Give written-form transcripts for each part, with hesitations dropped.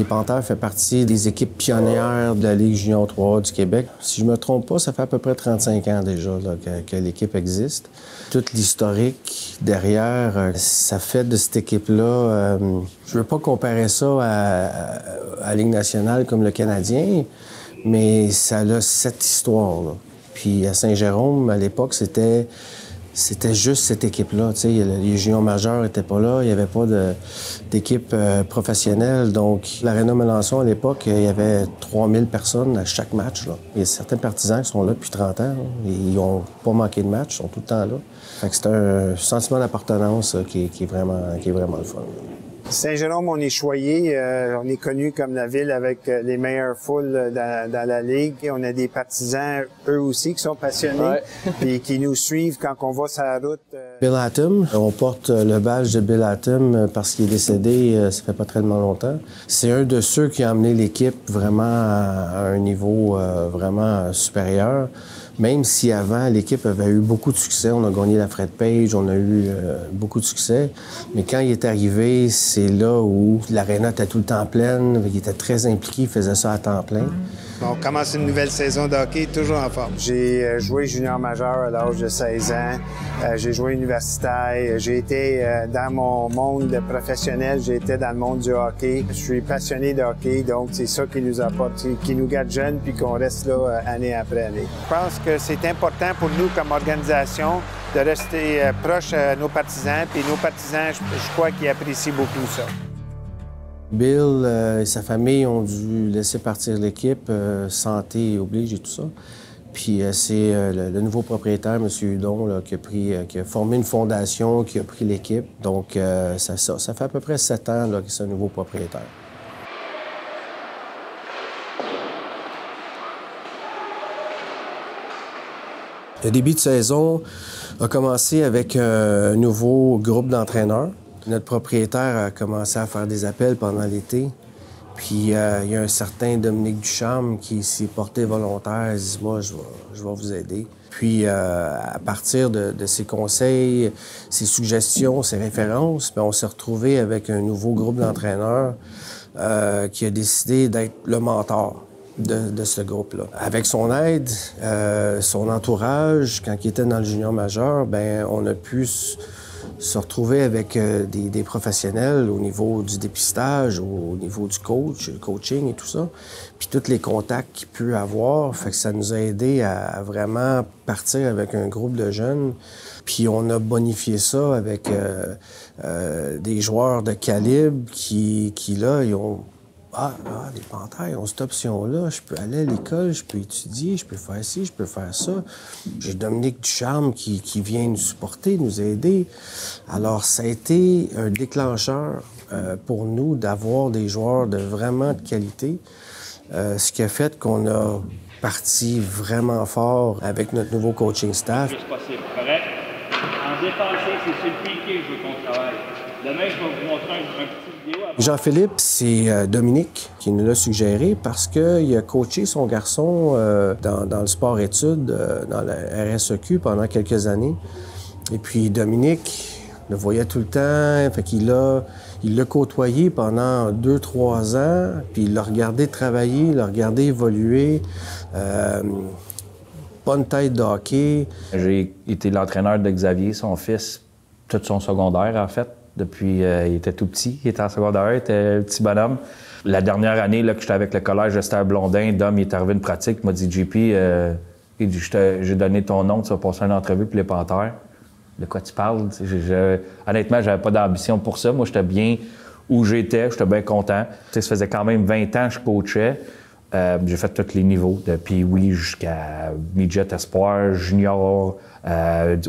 Les Panthères fait partie des équipes pionnières de la Ligue junior 3A du Québec. Si je me trompe pas, ça fait à peu près 35 ans déjà là, que l'équipe existe. Tout l'historique derrière, ça fait de cette équipe-là... je veux pas comparer ça à la Ligue nationale comme le Canadien, mais ça a cette histoire-là. Puis à Saint-Jérôme, à l'époque, c'était juste cette équipe-là. Les juniors majeurs n'étaient pas là, il n'y avait pas d'équipe professionnelle. Donc, l'Aréna Melançon, à l'époque, il y avait 3000 personnes à chaque match. Là. Il y a certains partisans qui sont là depuis 30 ans. Là, et ils n'ont pas manqué de match, ils sont tout le temps là. Fait que c'est un sentiment d'appartenance qui est vraiment le fun. Saint-Jérôme, on est choyé. On est connu comme la ville avec les meilleures foules dans la Ligue. On a des partisans, eux aussi, qui sont passionnés et qui nous suivent quand on va sur la route. Bill Hatton, on porte le badge de Bill Hatton parce qu'il est décédé, ça fait pas tellement longtemps. C'est un de ceux qui a amené l'équipe vraiment à un niveau vraiment supérieur. Même si avant, l'équipe avait eu beaucoup de succès, on a gagné la Fred Page, on a eu beaucoup de succès. Mais quand il est arrivé, c'est là où l'aréna était tout le temps pleine, il était très impliqué, il faisait ça à temps plein. On commence une nouvelle saison de hockey, toujours en forme. J'ai joué junior majeur à l'âge de 16 ans. J'ai joué universitaire. J'ai été dans mon monde professionnel, j'ai été dans le monde du hockey. Je suis passionné de hockey, donc c'est ça qui nous apporte, qui nous garde jeunes puis qu'on reste là année après année. Je pense que c'est important pour nous comme organisation de rester proche de nos partisans. Puis nos partisans, je crois qu'ils apprécient beaucoup ça. Bill et sa famille ont dû laisser partir l'équipe, santé oblige et tout ça. Puis c'est le nouveau propriétaire, M. Hudon, là, qui a formé une fondation, qui a pris l'équipe. Donc ça fait à peu près 7 ans là, que c'est un nouveau propriétaire. Le début de saison a commencé avec un nouveau groupe d'entraîneurs. Notre propriétaire a commencé à faire des appels pendant l'été. Puis il y a un certain Dominique Ducharme qui s'est porté volontaire. Il dit « Moi, je vais vous aider ». Puis à partir de ses conseils, ses suggestions, ses références, bien, on s'est retrouvé avec un nouveau groupe d'entraîneurs qui a décidé d'être le mentor de ce groupe-là. Avec son aide, son entourage, quand il était dans le junior majeur, bien, on a pu se retrouver avec des professionnels au niveau du dépistage, au niveau du coaching et tout ça. Puis tous les contacts qu'il peut avoir, fait que ça nous a aidé à vraiment partir avec un groupe de jeunes. Puis on a bonifié ça avec des joueurs de calibre qui là, ils ont... les Panthères, ils ont cette option-là. Je peux aller à l'école, je peux étudier, je peux faire ci, je peux faire ça. J'ai Dominique Ducharme qui vient nous supporter, nous aider. Alors, ça a été un déclencheur pour nous d'avoir des joueurs de vraiment de qualité. Ce qui a fait qu'on a parti vraiment fort avec notre nouveau coaching staff. Le plus possible, correct? En défensif, c'est sur le piqué que je veux qu'on travaille. Demain, je vais vous montrer un petit vidéo. Jean-Philippe, c'est Dominique qui nous l'a suggéré parce qu'il a coaché son garçon dans le sport-études, dans la RSEQ pendant quelques années. Et puis Dominique le voyait tout le temps, fait qu'il l'a côtoyé pendant 2-3 ans, puis il l'a regardé travailler, il l'a regardé évoluer. Pas une tête de hockey. J'ai été l'entraîneur de Xavier, son fils, tout son secondaire, en fait. Depuis, il était tout petit, il était en secondaire, il était un petit bonhomme. La dernière année là, que j'étais avec le collège de Esther Blondin, Dom, il est arrivé une pratique, il m'a dit « JP, il dit, j'ai donné ton nom, tu vas passer une entrevue pour les Panthères. » De quoi tu parles? Honnêtement, j'avais pas d'ambition pour ça. Moi, j'étais bien où j'étais, j'étais bien content. Ça faisait quand même 20 ans que je coachais. J'ai fait tous les niveaux, de Pee-Wee jusqu'à midget espoir, junior,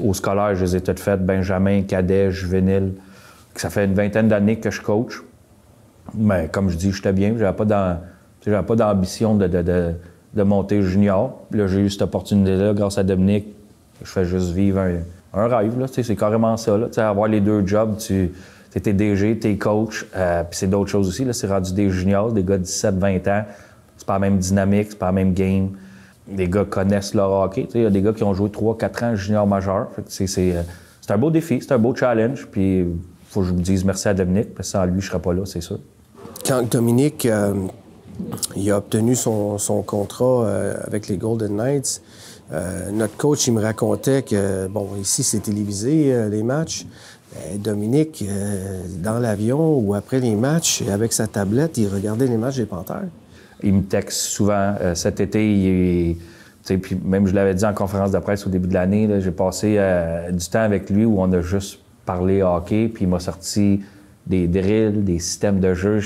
au scolaire, je les ai toutes faites, benjamin, cadet, juvénile. Ça fait une vingtaine d'années que je coach. Mais comme je dis, j'étais bien. J'avais pas d'ambition de monter junior. Là, j'ai eu cette opportunité-là grâce à Dominique. Je fais juste vivre un rêve. Là. C'est carrément ça. Là. Avoir les deux jobs, t'es DG, t'es coach. Puis c'est d'autres choses aussi. Là. C'est rendu des juniors, des gars de 17-20 ans. C'est pas la même dynamique, c'est pas la même game. Les gars connaissent leur hockey. Il y a des gars qui ont joué 3-4 ans junior majeur. C'est un beau défi, c'est un beau challenge. Puis faut que je vous dise merci à Dominique, parce que sans lui, je serais pas là, c'est sûr. quand Dominique il a obtenu son contrat avec les Golden Knights, notre coach, il me racontait que, bon, ici, c'est télévisé, les matchs. Dominique, dans l'avion ou après les matchs, avec sa tablette, il regardait les matchs des Panthères. Il me texte souvent. Cet été, puis même je l'avais dit en conférence de presse au début de l'année, j'ai passé du temps avec lui où on a juste parlé hockey, puis il m'a sorti des drills, des systèmes de jeu.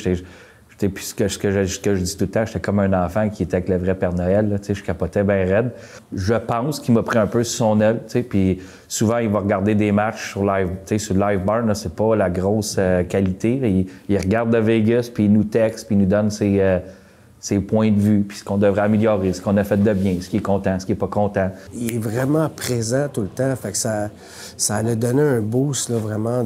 Puis ce que je dis tout le temps, j'étais comme un enfant qui était avec le vrai Père Noël. Là, je capotais bien raide. Je pense qu'il m'a pris un peu sur son aile. Puis souvent, il va regarder des matchs sur live. Sur le live bar, c'est pas la grosse qualité. Il regarde de Vegas, puis il nous texte, puis il nous donne ses points de vue, puis ce qu'on devrait améliorer, ce qu'on a fait de bien, ce qui est content, ce qui est pas content. Il est vraiment présent tout le temps. Fait que ça a donné un boost là, vraiment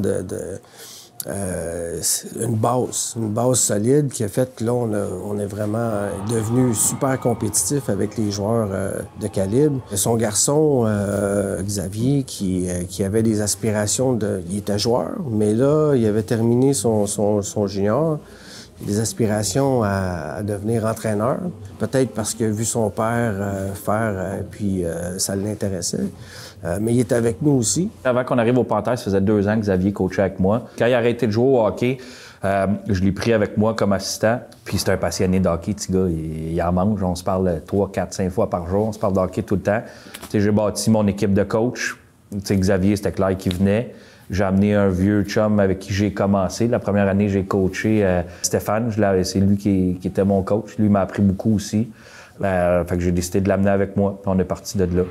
une base solide qui a fait que là, on est vraiment devenu super compétitif avec les joueurs de calibre. Son garçon, Xavier, qui avait des aspirations il était joueur, mais là, il avait terminé son junior. Des aspirations à devenir entraîneur, peut-être parce qu'il a vu son père faire, puis ça l'intéressait. Mais il est avec nous aussi. Avant qu'on arrive au Panthères, ça faisait 2 ans que Xavier coachait avec moi. Quand il a arrêté de jouer au hockey, je l'ai pris avec moi comme assistant. Puis c'est un passionné de hockey, petit gars. Il en mange. On se parle 3, 4, 5 fois par jour. On se parle de hockey tout le temps. J'ai bâti mon équipe de coach. Xavier, c'était clair qu'il venait. J'ai amené un vieux chum avec qui j'ai commencé. La première année, j'ai coaché Stéphane. C'est lui qui était mon coach. Lui m'a appris beaucoup aussi. Fait que j'ai décidé de l'amener avec moi. Puis on est parti de là.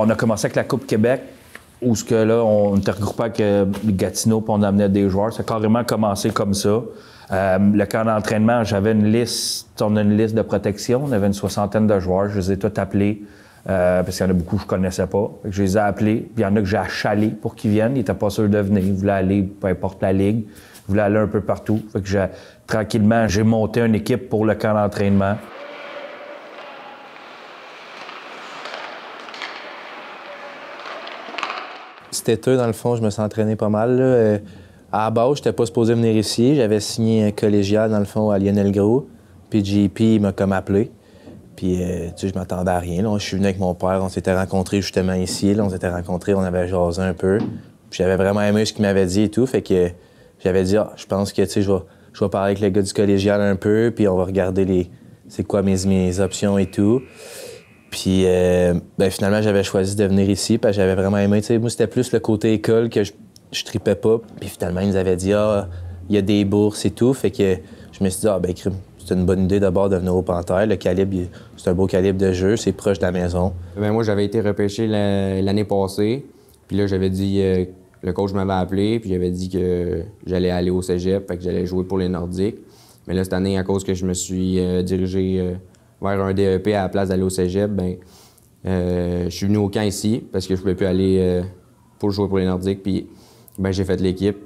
On a commencé avec la Coupe Québec, où on était regroupé avec Gatineau, puis on amenait des joueurs. Ça a carrément commencé comme ça. Le camp d'entraînement, j'avais une liste de protection. On avait une 60aine de joueurs. Je les ai tous appelés, parce qu'il y en a beaucoup que je connaissais pas. Je les ai appelés, puis il y en a que j'ai achalés pour qu'ils viennent. Ils n'étaient pas sûrs de venir. Ils voulaient aller, peu importe la ligue. Ils voulaient aller un peu partout. Fait que tranquillement, j'ai monté une équipe pour le camp d'entraînement. Cet été, dans le fond, je me suis entraîné pas mal. Là. À la base, j'étais pas supposé venir ici. J'avais signé un collégial, dans le fond, à Lionel Gros. Puis JP m'a comme appelé. Puis, tu sais, je m'attendais à rien. Là. Je suis venu avec mon père. On s'était rencontrés justement ici. Là. On s'était rencontrés, on avait jasé un peu. Puis j'avais vraiment aimé ce qu'il m'avait dit et tout. Fait que j'avais dit, je pense que, tu sais, je vais parler avec le gars du collégial un peu. Puis on va regarder c'est quoi mes options et tout. Puis finalement, j'avais choisi de venir ici parce que j'avais vraiment aimé. T'sais, moi, c'était plus le côté école que je tripais pas. Puis finalement, ils nous avaient dit il y a des bourses et tout. Fait que je me suis dit c'est une bonne idée d'abord de venir au Panthères. Le calibre, c'est un beau calibre de jeu. C'est proche de la maison. Moi, j'avais été repêché l'année passée. Puis là, j'avais dit... le coach m'avait appelé, puis j'avais dit que j'allais aller au cégep, fait que j'allais jouer pour les Nordiques. Mais là, cette année, à cause que je me suis dirigé... vers un DEP à la place d'aller au cégep, je suis venu au camp ici parce que je pouvais plus aller pour jouer pour les Nordiques. Puis j'ai fait l'équipe.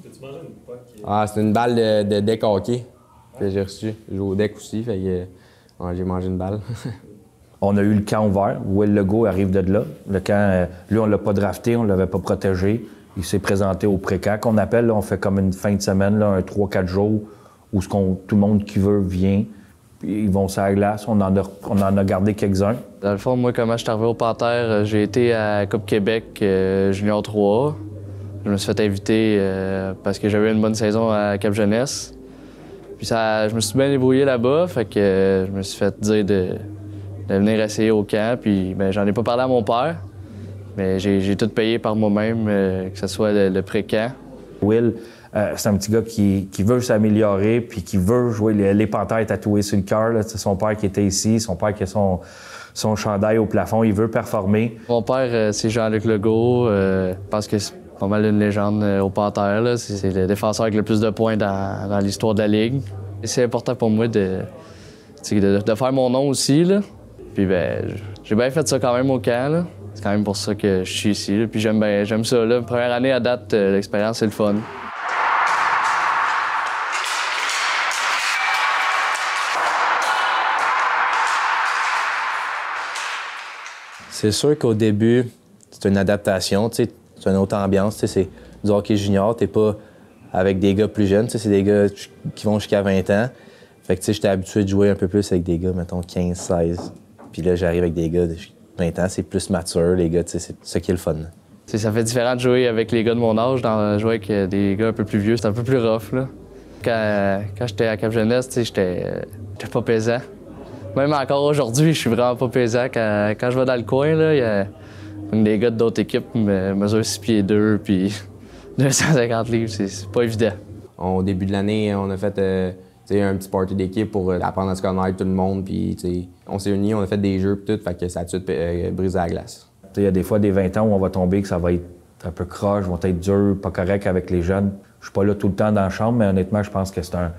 T'as-tu mangé une puck? C'est une balle de deck hockey que j'ai reçue. Je joue au deck aussi, fait que j'ai mangé une balle. On a eu le camp ouvert. Will Legault arrive de là. Le camp, lui, on l'a pas drafté, on l'avait pas protégé. Il s'est présenté au pré-camp qu'on appelle. Là, on fait comme une fin de semaine, là, un 3-4 jours, où tout le monde qui veut vient. Ils vont sur la glace. On en a gardé quelques-uns. Dans le fond, moi, comment je suis arrivé au Panthères, j'ai été à Coupe Québec Junior 3. Je me suis fait inviter parce que j'avais une bonne saison à Cap-Jeunesse. Puis je me suis bien débrouillé là-bas, fait que je me suis fait dire de venir essayer au camp. Puis j'en ai pas parlé à mon père, mais j'ai tout payé par moi-même, que ce soit le pré-camp. Will, c'est un petit gars qui veut s'améliorer puis qui veut jouer les Panthères tatoués sur le cœur. C'est son père qui était ici, son père qui a son chandail au plafond. Il veut performer. Mon père, c'est Jean-Luc Legault. Je pense que Pas mal une légende au Panthère, là. C'est le défenseur avec le plus de points dans l'histoire de la Ligue. Et c'est important pour moi de faire mon nom aussi, là. Puis ben, j'ai bien fait ça quand même au camp, là. C'est quand même pour ça que je suis ici, là. Puis j'aime ça, là. Première année à date, l'expérience, c'est le fun. C'est sûr qu'au début, c'est une adaptation, tu sais, c'est une autre ambiance, tu sais, c'est du hockey junior, t'es pas avec des gars plus jeunes, tu sais, c'est des gars qui vont jusqu'à 20 ans. Fait que, tu sais, j'étais habitué de jouer un peu plus avec des gars, mettons, 15, 16. Puis là, j'arrive avec des gars de 20 ans, c'est plus mature, les gars, tu sais, c'est ça qui est le fun. T'sais, ça fait différent de jouer avec les gars de mon âge, jouer avec des gars un peu plus vieux, c'est un peu plus rough, là. Quand j'étais à Cap-Jeunesse, tu sais, j'étais pas pesant. Même encore aujourd'hui, je suis vraiment pas pesant. Quand je vais dans le coin, là, il y a des gars d'autres équipes qui mesurent 6 pieds 2 puis 250 livres. C'est pas évident. Au début de l'année, on a fait un petit party d'équipe pour apprendre à se connaître tout le monde. Puis, on s'est unis, on a fait des jeux et tout, fait que ça a tout de suite brisé la glace. Il y a des fois des 20 ans où on va tomber que ça va être un peu croche, vont être dur, pas correct avec les jeunes. Je suis pas là tout le temps dans la chambre, mais honnêtement, je pense que c'est un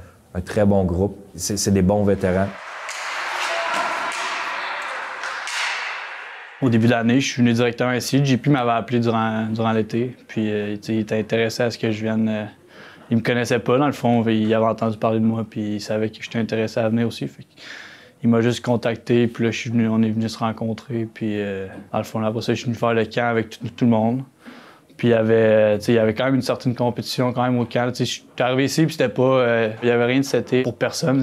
très bon groupe. C'est des bons vétérans. Au début de l'année, je suis venu directement ici. JP m'avait appelé durant l'été. Puis il était intéressé à ce que je vienne. Il me connaissait pas, dans le fond. Il avait entendu parler de moi, puis il savait que j'étais intéressé à venir aussi. Fait il m'a juste contacté, puis là, on est venu se rencontrer. Puis dans le fond, après ça, je suis venu faire le camp avec tout le monde. Puis il y avait quand même une certaine compétition quand même au camp. Je suis arrivé ici, puis c'était pas... il y avait rien de seté pour personne.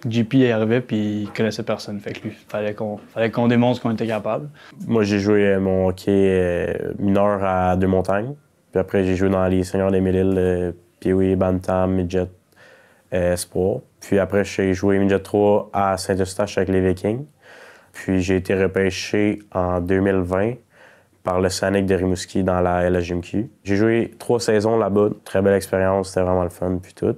JP il arrivait puis il connaissait personne. Fait que lui, fallait qu'on démontre qu'on était capable. Moi, j'ai joué mon hockey mineur à Deux-Montagnes. Puis après, j'ai joué dans les seniors des Mille-Îles, Pee-Wee, Bantam, Midget, Espoir. Puis après, j'ai joué Midget 3 à Saint-Eustache avec les Vikings. Puis j'ai été repêché en 2020 par le Sanic de Rimouski dans la LHJMQ. J'ai joué 3 saisons là-bas. Très belle expérience, c'était vraiment le fun, puis tout.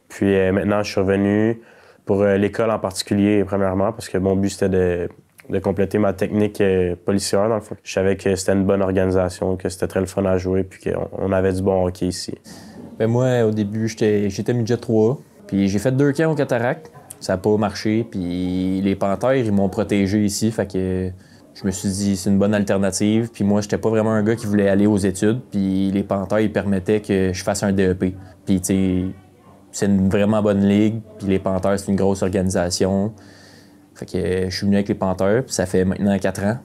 Puis maintenant, je suis revenu pour l'école en particulier, premièrement, parce que mon but, c'était de compléter ma technique policière, dans le fond. Je savais que c'était une bonne organisation, que c'était très le fun à jouer, puis qu'on avait du bon hockey ici. Ben moi, au début, j'étais midget 3, puis j'ai fait 2 camps au Cataract. Ça n'a pas marché, puis les Panthères, ils m'ont protégé ici, fait que je me suis dit, c'est une bonne alternative. Puis moi, j'étais pas vraiment un gars qui voulait aller aux études, puis les Panthères, ils permettaient que je fasse un DEP. Puis, tu sais, c'est une vraiment bonne ligue, puis les Panthères, c'est une grosse organisation. Fait que je suis venu avec les Panthères, puis ça fait maintenant 4 ans.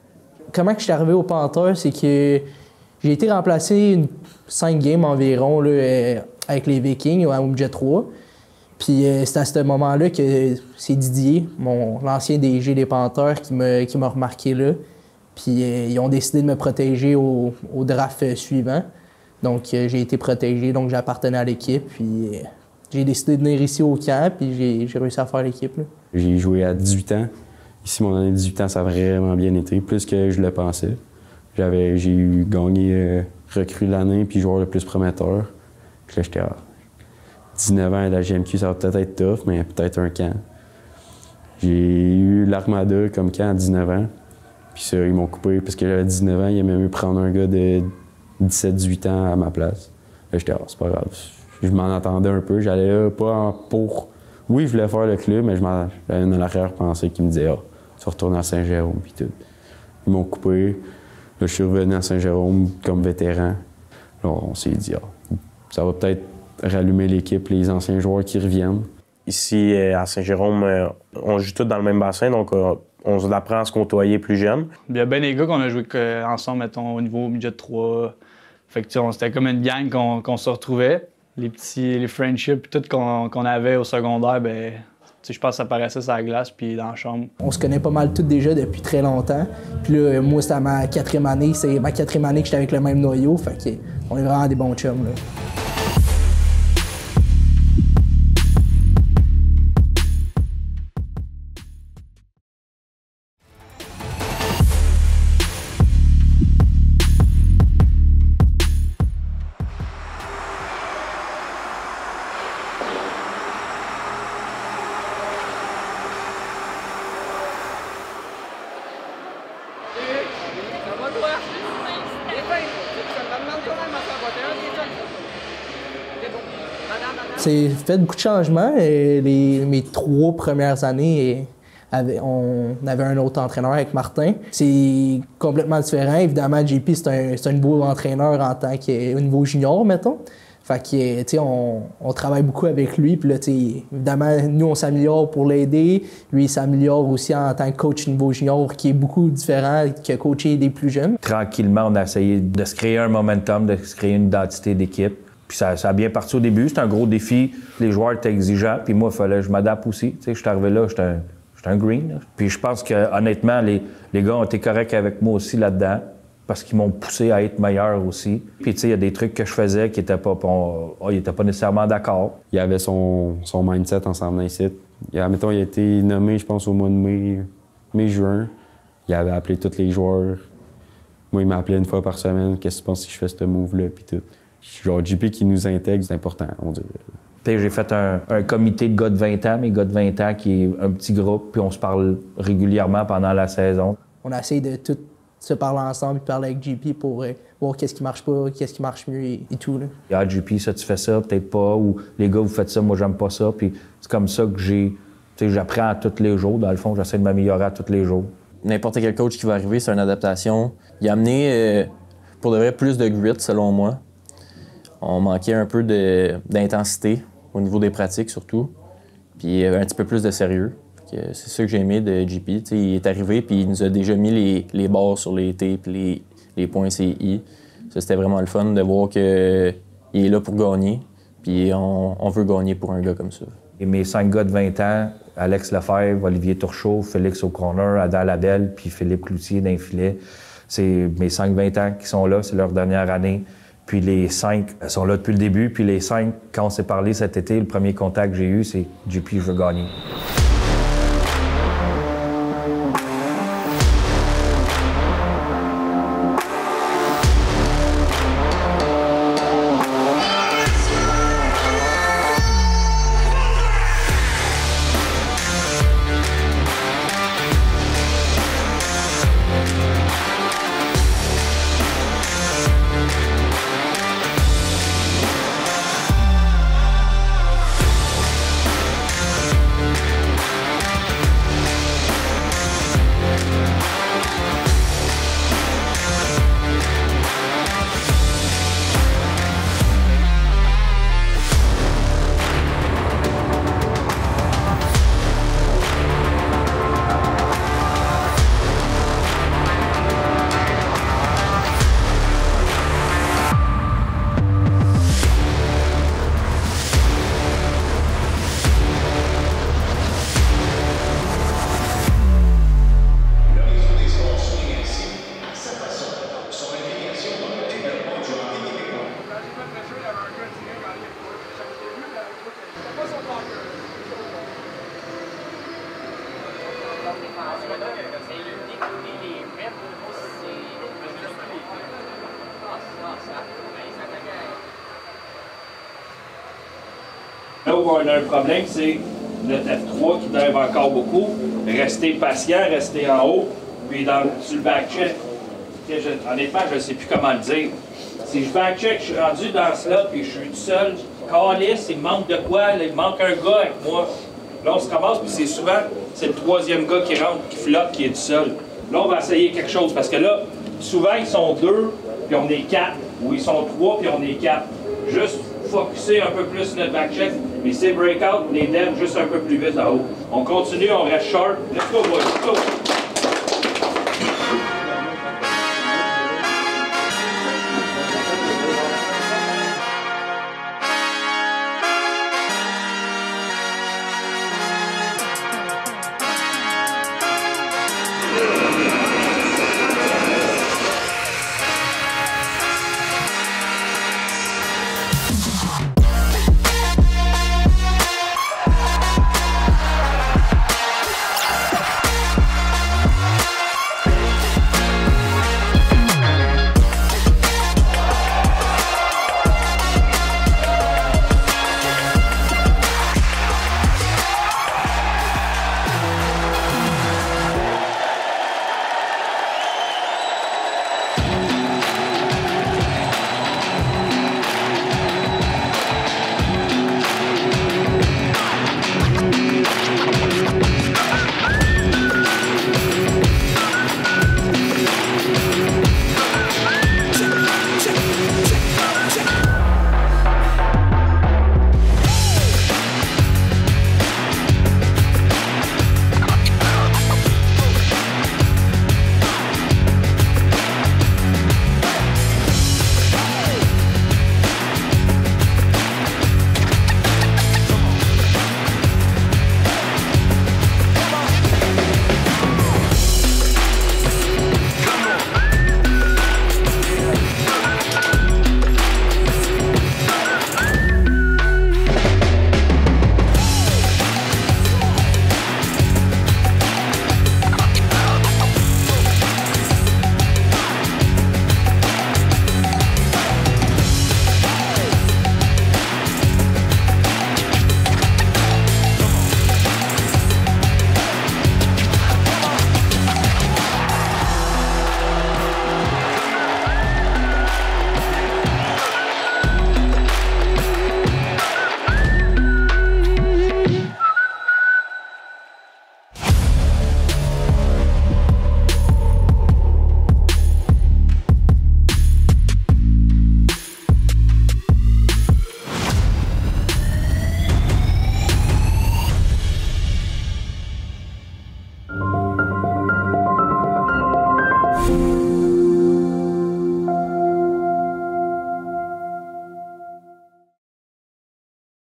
Comment que je suis arrivé aux Panthères, c'est que j'ai été remplacé 5 games environ là, avec les Vikings au Midget 3. Puis c'est à ce moment-là que c'est Didier, l'ancien DG des Panthères, qui m'a remarqué là. Puis ils ont décidé de me protéger au draft suivant. Donc j'ai été protégé, donc j'appartenais à l'équipe. Puis j'ai décidé de venir ici au camp, puis j'ai réussi à faire l'équipe. J'ai joué à 18 ans. Ici, mon année de 18 ans, ça a vraiment bien été, plus que je le pensais. J'ai eu gagné recrue de l'année, puis joueur le plus prometteur. Puis là, j'étais à 19 ans à la GMQ, ça va peut-être être tough, mais peut-être un camp. J'ai eu l'Armada comme camp à 19 ans. Puis ça, ils m'ont coupé parce que j'avais 19 ans, ils aimaient mieux prendre un gars de 17-18 ans à ma place. Là, j'étais c'est pas grave. Je m'en attendais un peu. J'allais là pas pour... Oui, je voulais faire le club, mais j'avais dans l'arrière-pensée qui me disait « Ah, tu vas retourner à Saint-Jérôme. » puis tout. Ils m'ont coupé. Là, je suis revenu à Saint-Jérôme comme vétéran. Là, on s'est dit « Ah, ça va peut-être rallumer l'équipe, les anciens joueurs qui reviennent. » Ici, à Saint-Jérôme, on joue tous dans le même bassin, donc on apprend à se côtoyer plus jeune. Il y a bien des gars qu'on a joué ensemble, mettons, au niveau midget 3. Fait que c'était comme une gang qu'on se retrouvait. Les friendships, tout qu'on avait au secondaire, ben, je pense que ça paraissait sur la glace puis dans la chambre. On se connaît pas mal tous déjà depuis très longtemps. Puis là, moi, c'était ma 4e année. C'est ma 4e année que j'étais avec le même noyau. Fait qu'on est vraiment des bons chums, là. C'est fait beaucoup de changements. Mes 3 premières années, on avait un autre entraîneur avec Martin. C'est complètement différent. Évidemment, JP, c'est un nouveau entraîneur en tant qu'au niveau junior, mettons. Fait que, tu sais, on travaille beaucoup avec lui. Puis là, tu sais, évidemment, nous, on s'améliore pour l'aider. Lui, il s'améliore aussi en tant que coach niveau junior, qui est beaucoup différent que coacher des plus jeunes. Tranquillement, on a essayé de se créer un momentum, de se créer une identité d'équipe. Puis ça a bien parti au début. C'était un gros défi. Les joueurs étaient exigeants. Puis moi, il fallait que je m'adapte aussi. Tu sais, je suis arrivé là, j'étais un green. Là. Puis je pense que honnêtement, les gars ont été corrects avec moi aussi là-dedans. Parce qu'ils m'ont poussé à être meilleur aussi. Puis, tu sais, il y a des trucs que je faisais qui n'étaient pas... ils n'étaient pas nécessairement d'accord. Il avait son mindset en s'en venant ici. Mettons, il a été nommé, je pense, au mois de mai-juin. Il avait appelé tous les joueurs. Moi, il m'a appelé une fois par semaine. Qu'est-ce que tu penses si je fais ce move-là? Puis tout. Genre, JP qui nous intègre, c'est important, on dirait. Puis j'ai fait un comité de gars de 20 ans, mes gars de 20 ans, qui est un petit groupe, puis on se parle régulièrement pendant la saison. On a essayé de tout se parler ensemble et parler avec JP pour voir qu'est-ce qui marche pas, qu'est-ce qui marche mieux et tout. Là. Ah, JP, ça, tu fais ça, peut-être pas. Ou les gars, vous faites ça, moi, j'aime pas ça. Puis c'est comme ça que j'apprends à tous les jours. Dans le fond, j'essaie de m'améliorer à tous les jours. N'importe quel coach qui va arriver, c'est une adaptation. Il a amené, pour de vrai, plus de grit, selon moi. On manquait un peu d'intensité au niveau des pratiques, surtout. Puis un petit peu plus de sérieux. C'est ça que j'ai aimé de JP. T'sais, il est arrivé puis il nous a déjà mis les barres sur les T puis les points CI. Ça, c'était vraiment le fun de voir qu'il est là pour gagner. Puis on veut gagner pour un gars comme ça. Et mes 5 gars de 20 ans, Alex Lefebvre, Olivier Turchot, Félix O'Connor, Adam Labelle puis Philippe Cloutier d'un filet. C'est mes 5-20 ans qui sont là, c'est leur dernière année. Puis les 5 sont là depuis le début. Puis les 5, quand on s'est parlé cet été, le premier contact que j'ai eu, c'est « JP, je veux gagner ». Là où on a un problème, c'est notre F3 qui drive encore beaucoup. Rester patient, rester en haut, puis sur le back-check. Honnêtement, je ne sais plus comment le dire. Si je back-check, je suis rendu dans ce là, puis je suis tout seul. Calice, il manque de quoi? Il manque un gars avec moi. Là, on se ramasse, puis c'est souvent, c'est le 3e gars qui rentre, qui flotte, qui est tout seul. Là, on va essayer quelque chose, parce que là, souvent, ils sont 2, puis on est 4. Ou ils sont 3, puis on est 4. Juste focusser un peu plus sur notre back-check. Mais c'est breakout, les devs juste un peu plus vite en haut. On continue, on reste sharp. Let's go, boys, let's go!